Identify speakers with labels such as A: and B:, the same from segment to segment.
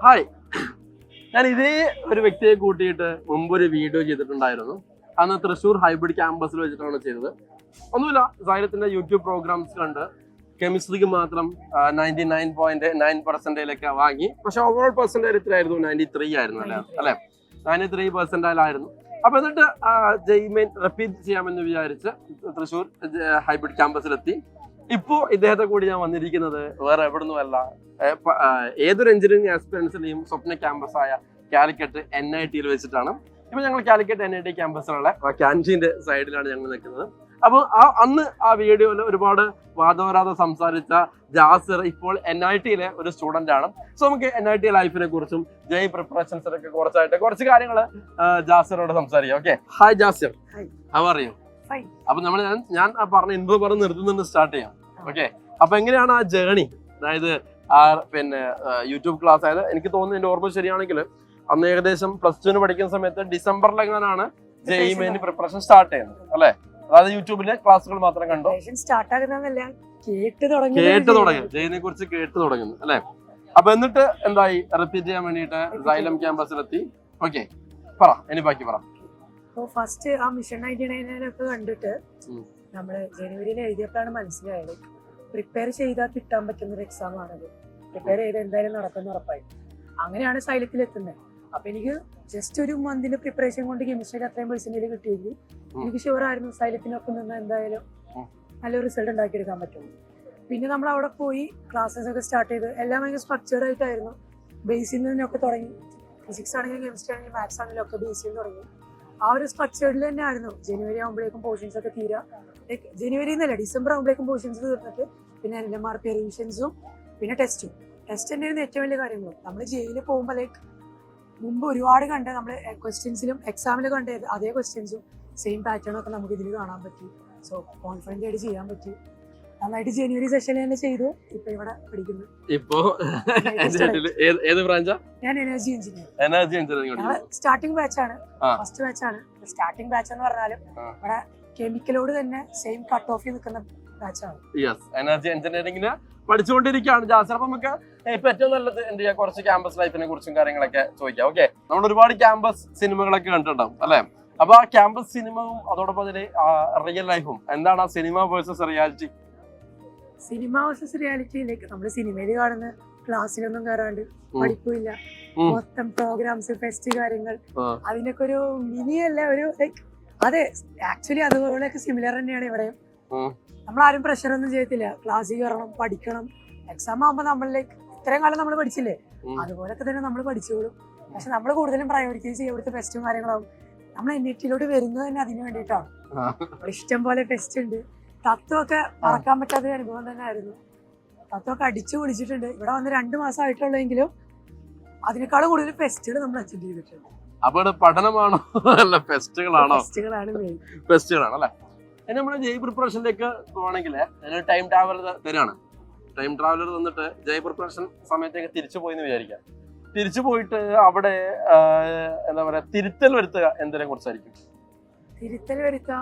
A: Hi, ഞാൻ ഇതേ ഒരു വ്യക്തിയെ കൂട്ടിയിട്ട് മുമ്പൊരു വീഡിയോ ചെയ്തിട്ടുണ്ടായിരുന്നു. അന്ന് തൃശ്ശൂർ ഹൈബ്രിഡ് ക്യാമ്പസിൽ വെച്ചിട്ടാണ് ചെയ്തത്. ഒന്നുമില്ല, സൈലത്തിന്റെ യൂട്യൂബ് പ്രോഗ്രാംസ് കണ്ട് കെമിസ്ട്രിക്ക് മാത്രം 99.9% വാങ്ങി. പക്ഷെ ഓവറോൾ പെർസെന്റേജ് എത്രയായിരുന്നു? 93 ആയിരുന്നു അല്ലെ? 93% ആയിരുന്നു. അപ്പൊ എന്നിട്ട് ജെയ്മെയിൻ റിപ്പീറ്റ് ചെയ്യാമെന്ന് വിചാരിച്ച് തൃശ്ശൂർ ഹൈബ്രിഡ് ക്യാമ്പസിലെത്തി. ഇപ്പോ ഇദ്ദേഹത്തെ കൂടി ഞാൻ വന്നിരിക്കുന്നത് വേറെ എവിടുന്നുമല്ല, ഏതൊരു എഞ്ചിനീയറിംഗ് ആസ്പിറൻസിന്റെയും സ്വപ്ന ക്യാമ്പസ് ആയ കാലിക്കറ്റ് NIT വെച്ചിട്ടാണ്. ഇപ്പൊ ഞങ്ങൾ കാലിക്കറ്റ് NIT ക്യാമ്പസിലുള്ള ക്യാൻറ്റീന്റെ സൈഡിലാണ് ഞങ്ങൾ നിൽക്കുന്നത്. അപ്പോൾ അന്ന് ആ വീഡിയോയിൽ ഒരുപാട് വാദോരാതെ സംസാരിച്ച ജാസിർ ഇപ്പോൾ NIT ഒരു സ്റ്റുഡന്റ് ആണ്. സോ നമുക്ക് NIT ലൈഫിനെ കുറിച്ചും ജയ് പ്രിപ്പറേഷൻസിനെ ഒക്കെ കുറച്ച് കാര്യങ്ങൾ ജാസിറോട് സംസാരിക്കാം. Okay, hi Jasir, how are you? അപ്പൊ ഞാൻ പറഞ്ഞ ഇൻട്രോ പറഞ്ഞ് നിർത്തുന്നുണ്ട്, സ്റ്റാർട്ട് ചെയ്യാം. ഓക്കെ, അപ്പൊ എങ്ങനെയാണ് ആ ജേണി? അതായത് പിന്നെ യൂട്യൂബ് ക്ലാസ് ആയത് എനിക്ക് തോന്നുന്നു, എന്റെ ഓർമ്മ ശരിയാണെങ്കിൽ അന്ന് ഏകദേശം +2 പഠിക്കുന്ന സമയത്ത് ഡിസംബറിലെങ്ങാനാണ് ജെയ്മെയിൻ പ്രിപ്പറേഷൻ സ്റ്റാർട്ട് ചെയ്യുന്നത് അല്ലെ? അതായത് യൂട്യൂബിലെ ക്ലാസ്സുകൾ മാത്രം കണ്ടു, കേട്ട് തുടങ്ങി, ജെയിനെ കുറിച്ച് കേട്ട് തുടങ്ങുന്നു അല്ലെ? അപ്പൊ എന്നിട്ട് എന്തായി? റിപ്പീറ്റ് ചെയ്യാൻ വേണ്ടിട്ട് സൈലം ക്യാമ്പസിലെത്തി. ഓക്കെ, പറ, ഇനി ബാക്കി പറ.
B: ഫസ്റ്റ് ആ മിഷൻ 99 ഒക്കെ കണ്ടിട്ട് നമ്മള് ജനുവരിയിൽ എഴുതിയപ്പോഴാണ് മനസ്സിലായത് പ്രിപ്പയർ ചെയ്താൽ കിട്ടാൻ പറ്റുന്ന ഒരു എക്സാം ആണത്. പ്രിപ്പയർ ചെയ്ത് എന്തായാലും നടക്കുന്ന ഉറപ്പായി. അങ്ങനെയാണ് സൈലത്തിൽ എത്തുന്നത്. അപ്പൊ എനിക്ക് ജസ്റ്റ് ഒരു മന്തിന്റെ പ്രിപ്പറേഷൻ കൊണ്ട് കെമിസ്ട്രിയിൽ അത്രയും പെർസെന്റേജ് കിട്ടിയെങ്കിൽ എനിക്ക് ഷുവർ ആയിരുന്നു സൈലത്തിനൊപ്പം നിന്ന് എന്തായാലും നല്ലൊരു റിസൾട്ട് ഉണ്ടാക്കിയെടുക്കാൻ പറ്റും. പിന്നെ നമ്മൾ അവിടെ പോയി ക്ലാസ്സസ് ഒക്കെ സ്റ്റാർട്ട് ചെയ്ത് എല്ലാം ഭയങ്കര സ്ട്രക്ചേർഡ് ആയിട്ടായിരുന്നു. ബേസിൽ നിന്നൊക്കെ തുടങ്ങി. ഫിസിക്സ് ആണെങ്കിലും കെമിസ്ട്രി ആണെങ്കിലും മാത്സ് ആണെങ്കിലും ഒക്കെ ബേസിൽ തുടങ്ങി. ആ ഒരു സ്ട്രക്ചേർഡിൽ തന്നെ ആയിരുന്നു. ജനുവരി ആകുമ്പോഴേക്കും പോർഷൻസ് ഒക്കെ തീരാ. ജനുവരി എന്നല്ല, ഡിസംബർ ആകുമ്പോഴേക്കും പോർഷൻസ് തീർന്നിട്ട് പിന്നെ LMR റിവിഷൻസും പിന്നെ ടെസ്റ്റ് തന്നെയായിരുന്നു ഏറ്റവും വലിയ കാര്യങ്ങളും. നമ്മൾ ജയിലിൽ പോകുമ്പോൾ മുമ്പ് ഒരുപാട് കണ്ട നമ്മൾ ക്വസ്റ്റ്യൻസിലും എക്സാമിലും കണ്ട അതേ ക്വസ്റ്റ്യൻസും സെയിം പാറ്റേണും ഒക്കെ നമുക്ക് ഇതിൽ കാണാൻ പറ്റി. സോ കോൺഫിഡന്റ് ആയിട്ട് ചെയ്യാൻ പറ്റി. നന്നായിട്ട് ജനുവരി സെഷനിൽ തന്നെ ചെയ്തു. ഇപ്പൊ ഇവിടെ പഠിക്കുന്നു.
A: ഇപ്പോ ഏത് ബ്രാഞ്ചാ?
B: ഞാൻ എനർജി എഞ്ചിനീയറിംഗ്. സ്റ്റാർട്ടിംഗ് ബാച്ചാണ്, ഫസ്റ്റ് ബാച്ചാണ്. സ്റ്റാർട്ടിംഗ് ബാച്ച് എന്ന് പറഞ്ഞാലും ഇവിടെ കെമിക്കലോട് തന്നെ സെയിം കട്ട് ഓഫിൽ നിൽക്കുന്ന ബാച്ചാണ്.
A: യെസ്, എനർജി എഞ്ചിനീയറിംഗിന് പഠിച്ചുകൊണ്ടിരിക്കുകയാണ് ജാസിർ. അപ്പൊ നമുക്ക് ഇപ്പൊ ഏറ്റവും നല്ലത് എന്ത് ചെയ്യാം, കുറച്ച് ക്യാമ്പസ് ലൈഫിനെ കുറിച്ചും കാര്യങ്ങളൊക്കെ ചോദിക്കാം. ഓക്കെ, നമ്മൾ ഒരുപാട് ക്യാമ്പസ് സിനിമകളൊക്കെ കണ്ടിട്ടുണ്ടാവും അല്ലെ? അപ്പൊ ആ ക്യാമ്പസ് സിനിമയും അതോടൊപ്പം അതില് റിയൽ ലൈഫും എന്താണ്? ആ cinema versus reality.
B: Cinema versus റിയാലിറ്റിയിലേക്ക് നമ്മൾ സിനിമയിൽ കാണുന്ന ക്ലാസ്സിലൊന്നും കയറാണ്ട് പഠിപ്പില്ല, മൊത്തം പ്രോഗ്രാംസ്, ഫെസ്റ്റ് കാര്യങ്ങൾ, അതിനൊക്കെ ഒരു മിനി അല്ല, ഒരു അതെ ആക്ച്വലി അതുപോലെയൊക്കെ സിമിലർ തന്നെയാണ് ഇവിടെയും. നമ്മളാരും പ്രഷറൊന്നും ചെയ്യത്തില്ല. ക്ലാസ്സിൽ കയറണം, പഠിക്കണം. എക്സാം ആകുമ്പോൾ നമ്മളിലേക്ക് ഇത്രയും കാലം നമ്മൾ പഠിച്ചില്ലേ, അതുപോലൊക്കെ തന്നെ നമ്മൾ പഠിച്ചോളും. പക്ഷെ നമ്മൾ കൂടുതലും പ്രയോറിറ്റൈസ് ചെയ്യും ഇവിടുത്തെ ഫെസ്റ്റും കാര്യങ്ങളാവും. നമ്മൾ NIT വരുന്നത് തന്നെ അതിന് വേണ്ടിയിട്ടാണ്. ഇഷ്ടം പോലെ ഫെസ്റ്റ് ഉണ്ട്. തത്വമൊക്കെ മറക്കാൻ പറ്റാത്ത അനുഭവം തന്നെ ആയിരുന്നു. തത്വമൊക്കെ അടിച്ചു പൊളിച്ചിട്ടുണ്ട്. ഇവിടെ വന്ന് 2 മാസം ആയിട്ടുള്ളെങ്കിലും അതിനേക്കാളും കൂടുതൽ ഫെസ്റ്റുകൾ നമ്മൾ അറ്റൻഡ് ചെയ്തിട്ടുണ്ട്.
A: അപ്പൊ പഠനമാണോ അല്ല ഫെസ്റ്റുകളാണോ? ഫെസ്റ്റുകളാണ് അല്ലെ? നമ്മൾ ജയ് പ്രിപ്പറേഷനിലേക്ക് പോകണമെങ്കിൽ ടൈം ട്രാവലർ തരാണ്. ടൈം ട്രാവലർ തന്നിട്ട് ജയ് പ്രിപ്പറേഷൻ സമയത്തേക്ക് തിരിച്ചു പോയെന്ന് വിചാരിക്കാം. തിരിച്ചു പോയിട്ട് അവിടെ എന്താ പറയാ, തിരുത്തൽ വരുത്തുക എന്തിനെ കുറിച്ചായിരിക്കും?
B: തിരുത്തൽ വരുത്തുക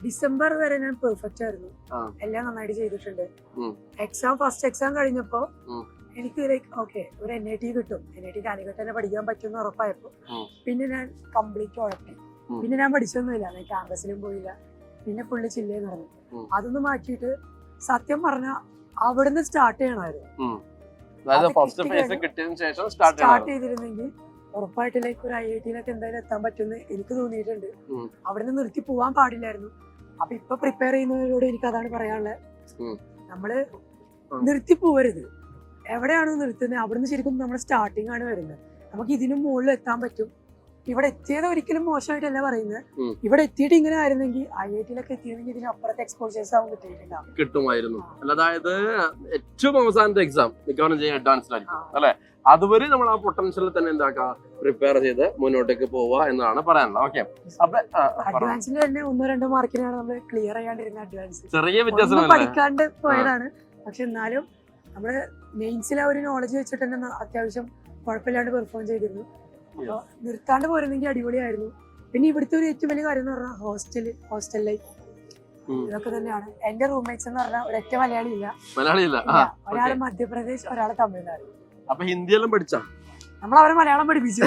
B: ഡിസംബർ വരെ ഞാൻ പെർഫെക്റ്റ് ആയിരുന്നു. എല്ലാം നന്നായിട്ട് ചെയ്തിട്ടുണ്ട്. ഫസ്റ്റ് എക്സാം കഴിഞ്ഞപ്പോ എനിക്ക് ഓക്കെ ഒരു NIT കിട്ടും, NIT കാലിക്കറ്റ് തന്നെ പഠിക്കാൻ പറ്റുമെന്ന് ഉറപ്പായപ്പോ പിന്നെ ഞാൻ കംപ്ലീറ്റ് ഉഴപ്പി. പിന്നെ ഞാൻ പഠിച്ചൊന്നുമില്ല, ഞാൻ ക്യാമ്പസിലും പോയില്ല. പിന്നെ ഫുള്ള് ചില്ലേ നടന്നു. അതൊന്ന് മാറ്റിയിട്ട് സത്യം പറഞ്ഞ അവിടുന്ന് സ്റ്റാർട്ട് ചെയ്യണമായിരുന്നു. സ്റ്റാർട്ട് ചെയ്തിരുന്നെങ്കിൽ ഉറപ്പായിട്ട് ഒരു IIT എന്തായാലും എത്താൻ പറ്റുമെന്ന് എനിക്ക് തോന്നിയിട്ടുണ്ട്. അവിടുന്ന് നിർത്തി പോവാൻ പാടില്ലായിരുന്നു. അപ്പൊ ഇപ്പൊ പ്രിപ്പയർ ചെയ്യുന്നവരോട് എനിക്ക് അതാണ് പറയാനുള്ളത്. നമ്മള് നിർത്തി പോവരുത്. എവിടെയാണോ നിർത്തുന്നത് അവിടുന്ന് ശരിക്കും നമ്മുടെ സ്റ്റാർട്ടിംഗ് ആണ് വരുന്നത്. നമുക്ക് ഇതിനും മുകളിൽ എത്താൻ പറ്റും. ഇവിടെ എത്തിയത് ഒരിക്കലും മോശമായിട്ടല്ല പറയുന്നത്. ഇവിടെ എത്തിയിട്ട് ഇങ്ങനെ ആയിരുന്നെങ്കിൽ IIT എത്തിയിരുന്നെങ്കിൽ ഇതിന് അപ്പുറത്തെ എക്സ്പോഷേഴ്സ് ആവും
A: കിട്ടുമായിരുന്നു. അതായത് ഏറ്റവും അവസാനത്തെ എക്സാം മിക്കവാറും ചെയ്യാൻ അഡ്വാൻസ്ഡ് ആയിരിക്കും അല്ലെ? അതുവരെ നമ്മൾ ആ പൊട്ടൻഷ്യലിൽ തന്നെ എന്താക്കുക, പ്രിപ്പയർ ചെയ്ത് മുന്നോട്ടേക്ക് പോവുക എന്നതാണ് പറയാനുള്ളത്. ഓക്കെ,
B: അഡ്വാൻസിൽ തന്നെ 1-2 മാർക്കിനാണ് നമ്മൾ ക്ലിയർ ചെയ്യാണ്ടിരുന്ന അഡ്വാൻസ്.
A: ചെറിയ വ്യത്യാസം
B: പഠിക്കാണ്ട് പോയതാണ്. പക്ഷെ എന്നാലും നമ്മള് മെയിൻസിൽ ആ ഒരു നോളജ് വെച്ചിട്ട് തന്നെ അത്യാവശ്യം കുഴപ്പമില്ലാണ്ട് പെർഫോം ചെയ്തിരുന്നു. നിർത്താണ്ട് പോരുന്നെങ്കിൽ അടിപൊളിയായിരുന്നു. പിന്നെ ഇവിടുത്തെ ഒരു ഏറ്റവും വലിയ കാര്യം എന്ന് പറഞ്ഞാൽ ഹോസ്റ്റൽ ലൈഫ് ഇതൊക്കെ തന്നെയാണ്. എന്റെ റൂംമേറ്റ്സ് എന്ന് പറഞ്ഞാൽ ഒരൊറ്റ മലയാളി ഇല്ല. ഒരാള് മധ്യപ്രദേശ്, ഒരാള് തമിഴ്നാട്.
A: അപ്പൊ ഹിന്ദിയെല്ലാം പഠിച്ചാ?
B: നമ്മൾ അവരെ മലയാളം പഠിപ്പിച്ചു.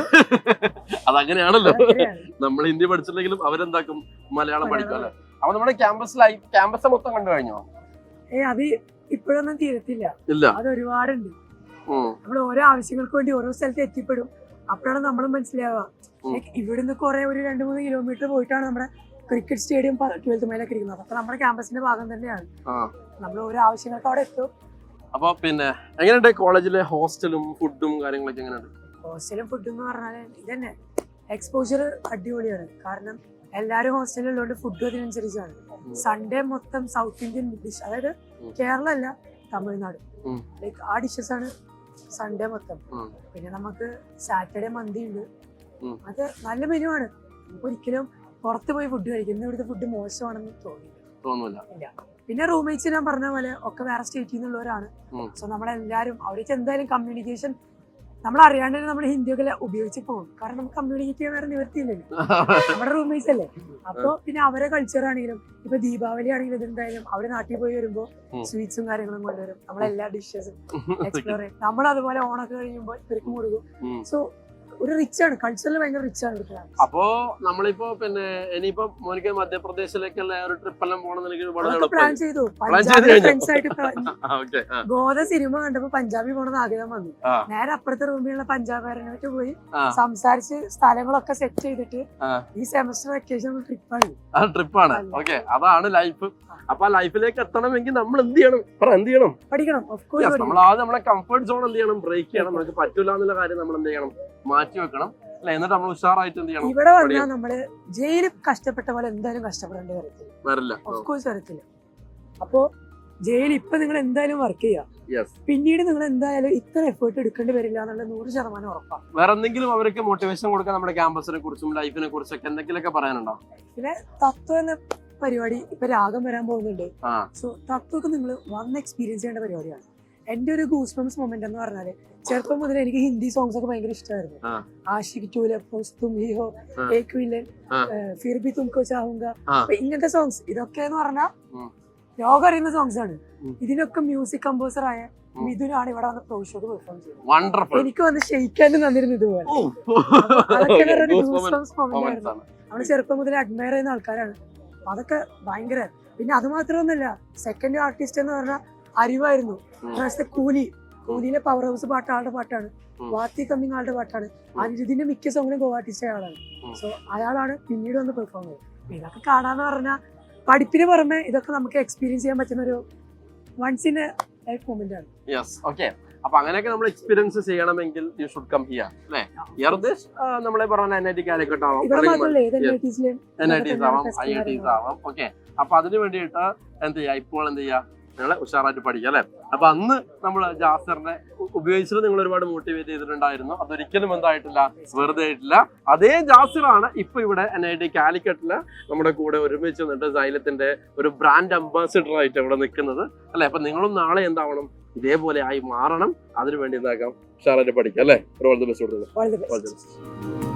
A: അതങ്ങനെയാണല്ലോ,
B: അങ്ങനെയാണ്.
A: നമ്മൾ ഹിന്ദി പഠിച്ചില്ലെങ്കിലും അവരെന്താക്കും മലയാളം പഠിക്കും അല്ലെ. അപ്പൊ നമ്മുടെ ക്യാമ്പസ് മൊത്തം കണ്ടു കഴിഞ്ഞോ?
B: അത് ഇപ്പോഴൊന്നും തീരത്തില്ല,
A: ഇല്ല,
B: അത് ഒരുപാടുണ്ട്. നമ്മൾ ഓരോ ആവശ്യങ്ങൾക്ക് വേണ്ടി ഓരോ സ്ഥലത്ത് എത്തിപ്പെടും. അപ്പോഴാണ് നമ്മൾ മനസ്സിലാവുക ഇവിടുന്ന് കുറെ ഒരു 2-3 കിലോമീറ്റർ പോയിട്ടാണ് നമ്മുടെ ക്രിക്കറ്റ് സ്റ്റേഡിയം 12th മൈലൊക്കെ ഇരിക്കുന്നത്. അപ്പൊ നമ്മുടെ ക്യാമ്പസിന്റെ ഭാഗം തന്നെയാണ്. നമ്മൾ ഓരോ ആവശ്യങ്ങൾക്ക് അവിടെ എത്തും.
A: അപ്പൊ പിന്നെ എങ്ങനെയുണ്ട് കോളേജിലെ ഹോസ്റ്റലും ഫുഡും കാര്യങ്ങളൊക്കെ എങ്ങനെയുണ്ട്?
B: ഹോസ്റ്റലും ഫുഡും എന്ന് പറഞ്ഞാൽ ഇതന്നെ എക്സ്പോഷർ അടിപൊളിയാണ്. കാരണം എല്ലാവരും ഹോസ്റ്റലിലുള്ളതുകൊണ്ട് ഫുഡും അതിനനുസരിച്ചാണ്. സൺഡേ മൊത്തം സൗത്ത് ഇന്ത്യൻ ഡിഷ്, അതായത് കേരള അല്ല തമിഴ്നാട്, ലൈക്ക് ആ ഡിഷസ് ആണ് സൺഡേ മൊത്തം. പിന്നെ നമുക്ക് സാറ്റർഡേ മന്തി ഉണ്ട്, അത് നല്ല മെനു ആണ്. ഒരിക്കലും പുറത്ത് പോയി ഫുഡ് കഴിക്കുന്നത് ഇവിടുത്തെ ഫുഡ് മോശമാണെന്ന് തോന്നില്ല. പിന്നെ റൂംമേറ്റ്സ് ഞാൻ പറഞ്ഞ പോലെ ഒക്കെ വേറെ സ്റ്റേറ്റിൽ നിന്നുള്ളവരാണ്. സോ നമ്മളെല്ലാരും അവർക്ക് എന്തായാലും കമ്മ്യൂണിക്കേഷൻ നമ്മൾ അറിയാണ്ട് നമ്മൾ ഹിന്ദിയൊക്കെ ഉപയോഗിച്ച് പോകും. കാരണം നമുക്ക് കമ്മ്യൂണിക്കേറ്റ് ചെയ്യാൻ വേറെ നിവർത്തിയില്ലല്ലോ, നമ്മുടെ റൂംമേറ്റ്സ് അല്ലേ. അപ്പൊ പിന്നെ അവരെ കൾച്ചർ ആണെങ്കിലും ഇപ്പൊ ദീപാവലി ആണെങ്കിലും എന്തായാലും അവര് നാട്ടിൽ പോയി വരുമ്പോ സ്വീറ്റ്സും കാര്യങ്ങളും കൊണ്ടുവരും. നമ്മളെല്ലാ ഡിഷസും എക്സ്പ്ലോർ ചെയ്യും. നമ്മൾ അതുപോലെ ഓണൊക്കെ കഴിയുമ്പോൾ ഇവർക്ക് മുറുകും. സോ ഒരു റിച്ച് ആണ്, കൾച്ചറിൽ ഭയങ്കര റിച്ച് ആണ്.
A: അപ്പോ നമ്മളിപ്പോ പിന്നെ ഇനിയിപ്പോ മോനിക്ക് മധ്യപ്രദേശിലേക്കുള്ള ഒരു ട്രിപ്പ് എല്ലാം പോകണമെന്ന്
B: പ്ലാൻ ചെയ്തു. ഫ്രണ്ട്സ് ആയിട്ട് ഗോദ സിനിമ കണ്ടപ്പോ പഞ്ചാബി പോണെന്ന് ആഗ്രഹം വന്നു. നേരെ അപ്പുറത്തെ റൂമിലുള്ള പഞ്ചാബുകാരനായിട്ട് പോയി സംസാരിച്ച് സ്ഥലങ്ങളൊക്കെ സെറ്റ് ചെയ്തിട്ട് ഈ സെമസ്റ്റർ വെക്കേഷൻ
A: ട്രിപ്പാണ്. ഓക്കെ, അതാണ് ലൈഫ്. അപ്പൊ ആ ലൈഫിലേക്ക് എത്തണമെങ്കിൽ നമ്മൾ എന്ത് ചെയ്യണം? പഠിക്കണം. നമ്മൾ ആദ്യം നമ്മളെ കംഫർട്ട് സോൺ എന്ത് ചെയ്യണം? ബ്രേക്ക് ചെയ്യണം. നമുക്ക് പറ്റൂല എന്നുള്ള കാര്യം നമ്മൾ എന്ത് ചെയ്യണം? മാറ്റി വെക്കണം അല്ലെ. എന്നിട്ട് നമ്മൾ ഉഷാറായിട്ട് എന്ത് ചെയ്യണം?
B: ഇവിടെ വന്നാൽ നമ്മള് ജയിലിൽ കഷ്ടപ്പെട്ട പോലെ എന്തായാലും കഷ്ടപ്പെടേണ്ടി വരില്ല. ഓഫ്കോഴ്സ് വരത്തില്ല. അപ്പോ ജയിലിൽ ഇപ്പൊ നിങ്ങൾ എന്തായാലും വർക്ക് ചെയ്യാം, പിന്നീട് നിങ്ങൾ എന്തായാലും ഇത്ര എഫേർട്ട് എടുക്കേണ്ടി വരില്ല എന്നുള്ള 100% ഉറപ്പാണ്.
A: വേറെ എന്തെങ്കിലും അവർക്ക് മോട്ടിവേഷൻ കൊടുക്കാൻ നമ്മുടെ ക്യാമ്പസിനെ കുറിച്ചും ലൈഫിനെ കുറിച്ചൊക്കെ എന്തെങ്കിലുമൊക്കെ പറയാനുണ്ടോ?
B: പിന്നെ തത്വം എന്ന പരിപാടി ഇപ്പൊ രാഗം വരാൻ പോകുന്നുണ്ട്. സോ തത്വമൊക്കെ നിങ്ങൾ വന്ന് എക്സ്പീരിയൻസ് ചെയ്യേണ്ട പരിപാടിയാണ്. എന്റെ ഒരു ഗൂസ്ബംസ് മൊമെന്റ് എന്ന് പറഞ്ഞാല് ചെറുപ്പം മുതൽ എനിക്ക് ഹിന്ദി സോങ്സ് ഒക്കെ ഭയങ്കര ഇഷ്ടമായിരുന്നു. ആഷിഖ് ടൂലെ തും ഹി ഹോ, ഏക് വില്ലൻ, ഫിർ ഭി തുംകോ ചാഹൂംഗ, ഇങ്ങനത്തെ സോങ്സ് ഇതൊക്കെ എന്ന് പറഞ്ഞാൽ ലോകം അറിയുന്ന സോങ്സ് ആണ്. ഇതിനൊക്കെ മ്യൂസിക് കമ്പോസർ ആയ മിഥുനാണ് ഇവിടെ വന്ന് പ്രോ ഷോക്ക് പെർഫോം ചെയ്തത്. എനിക്ക് വന്ന് ഷെയ്ക്കാനും തന്നിരുന്നു ഇതുപോലെ. അതൊക്കെ ഗൂസ്ബംസ് മൊമെന്റ് ആയിരുന്നു. നമ്മള് ചെറുപ്പം മുതൽ അഡ്മയർ ചെയ്യുന്ന ആൾക്കാരാണ്. അതൊക്കെ ഭയങ്കര. പിന്നെ അത് മാത്രമൊന്നുമല്ല, സെക്കൻഡ് ആർട്ടിസ്റ്റ് എന്ന് പറഞ്ഞാൽ അരിവായിരുന്നു. കൂലിയിലെ പവർ ഹൗസ് പാട്ട് ആളുടെ പാട്ടാണ്, വാത്തി കമ്മിങ് ആളുടെ പാട്ടാണ്, അനിരുദ്ധിന്റെ മിക്ക സോങ്ങിലും ഗോ ആർട്ടിസ്റ്റ് അയാളാണ്. സോ അയാളാണ് പിന്നീട് വന്ന് പെർഫോം ചെയ്തത്. ഇതൊക്കെ കാണാന്ന് പറഞ്ഞാൽ പഠിപ്പിന് പുറമെ ഇതൊക്കെ നമുക്ക് എക്സ്പീരിയൻസ് ചെയ്യാൻ പറ്റുന്ന ഒരു once in a life moment ആണ്.
A: അപ്പൊ അങ്ങനെയൊക്കെ നമ്മൾ എക്സ്പീരിയൻസ് ചെയ്യണമെങ്കിൽ യു ഷുഡ് കം ഹിയർ അല്ലേ. നമ്മളെ പറഞ്ഞ NIT കാലിക്കറ്റ് ആവാം, NITs ആവാം, IITs ആവാം. ഓക്കെ, അപ്പൊ അതിന് വേണ്ടിയിട്ട് എന്ത് ചെയ്യാ, ഇപ്പോൾ എന്ത് ചെയ്യാ, നിങ്ങളെ ഉഷാറായിട്ട് പഠിക്കുക അല്ലെ. അപ്പൊ അന്ന് നമ്മൾ ജാസറിനെ ഉപയോഗിച്ചിട്ട് നിങ്ങൾ ഒരുപാട് മോട്ടിവേറ്റ് ചെയ്തിട്ടുണ്ടായിരുന്നു. അതൊരിക്കലും എന്തായിട്ടില്ല, വെറുതെ ആയിട്ടില്ല. അതേ ജാസിറാണ് ഇപ്പൊ ഇവിടെ NIT കാലിക്കറ്റില് നമ്മുടെ കൂടെ ഒരുമിച്ച് നിന്നിട്ട് സൈലത്തിന്റെ ഒരു ബ്രാൻഡ് അംബാസിഡർ ആയിട്ട് ഇവിടെ നിൽക്കുന്നത് അല്ലെ. അപ്പൊ നിങ്ങളും നാളെ എന്താവണം, ഇതേപോലെ ആയി മാറണം. അതിനു വേണ്ടി എന്താക്കാം, ഉഷാറായിട്ട് പഠിക്കാം അല്ലെ. All the best.